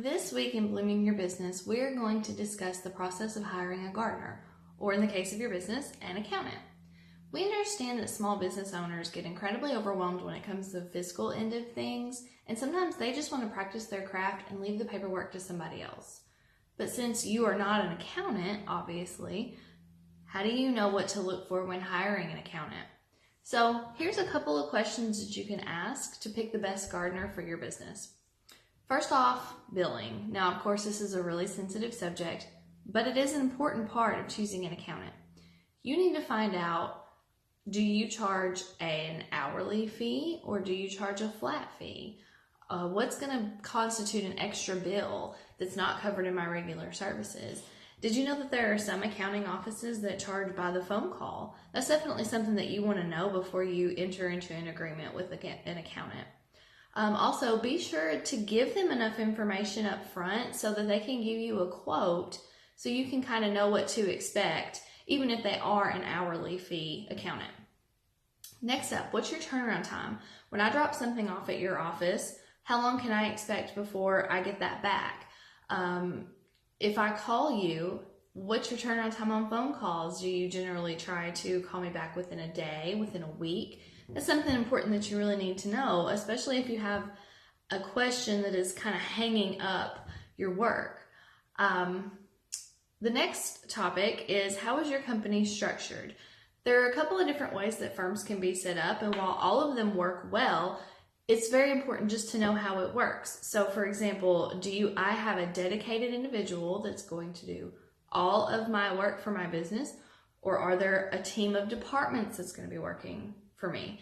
This week in Blooming Your Business, we're going to discuss the process of hiring a gardener, or in the case of your business, an accountant. We understand that small business owners get incredibly overwhelmed when it comes to the fiscal end of things, and sometimes they just want to practice their craft and leave the paperwork to somebody else. But since you are not an accountant, obviously, how do you know what to look for when hiring an accountant? So here's a couple of questions that you can ask to pick the best gardener for your business. First off, billing. Now, of course, this is a really sensitive subject, but it is an important part of choosing an accountant. You need to find out, do you charge an hourly fee or do you charge a flat fee? What's going to constitute an extra bill that's not covered in my regular services? Did you know that there are some accounting offices that charge by the phone call? That's definitely something that you want to know before you enter into an agreement with an accountant. Also, be sure to give them enough information up front so that they can give you a quote so you can kind of know what to expect, even if they are an hourly fee accountant. Next up, what's your turnaround time? When I drop something off at your office, how long can I expect before I get that back? If I call you, what's your turnaround time on phone calls? Do you generally try to call me back within a day, within a week? That's something important that you really need to know, especially if you have a question that is kind of hanging up your work. The next topic is, how is your company structured? There are a couple of different ways that firms can be set up, and while all of them work well, it's very important just to know how it works. So for example, I have a dedicated individual that's going to do all of my work for my business, or are there a team of departments that's going to be working for me?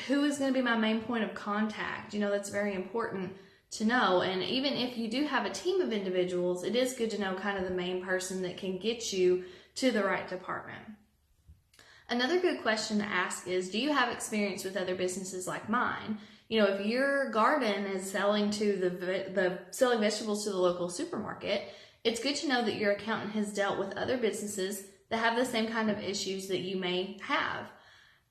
Who is going to be my main point of contact? That's very important to know. And even if you do have a team of individuals, it is good to know kind of the main person that can get you to the right department. Another good question to ask is, do you have experience with other businesses like mine? If your garden is selling to selling vegetables to the local supermarket, it's good to know that your accountant has dealt with other businesses that have the same kind of issues that you may have.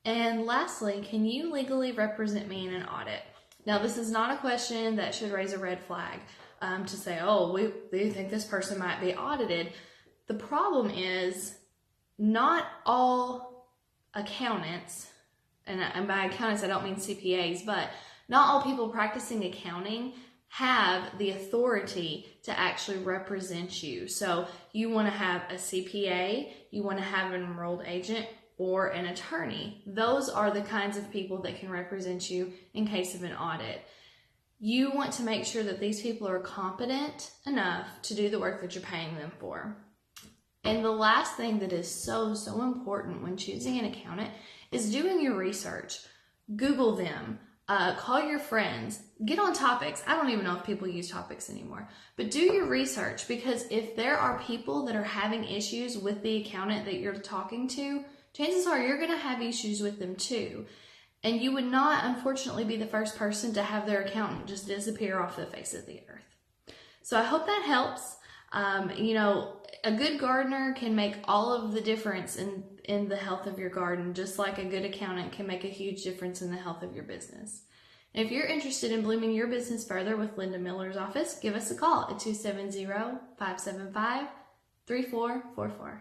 And lastly, can you legally represent me in an audit? Now, this is not a question that should raise a red flag to say, oh, we think this person might be audited. The problem is not all accountants, and by accountants I don't mean CPAs, but not all people practicing accounting have the authority to actually represent you. So you want to have a CPA, you want to have an enrolled agent, or an attorney. Those are the kinds of people that can represent you in case of an audit. You want to make sure that these people are competent enough to do the work that you're paying them for. And the last thing that is so important when choosing an accountant is doing your research. Google them, call your friends, get on topics. I don't even know if people use topics anymore, but do your research, because if there are people that are having issues with the accountant that you're talking to, chances are you're going to have issues with them too. And you would not, unfortunately, be the first person to have their accountant just disappear off the face of the earth. So I hope that helps. A good gardener can make all of the difference in the health of your garden, just like a good accountant can make a huge difference in the health of your business. And if you're interested in blooming your business further with Linda Miller's office, give us a call at 270-575-3444.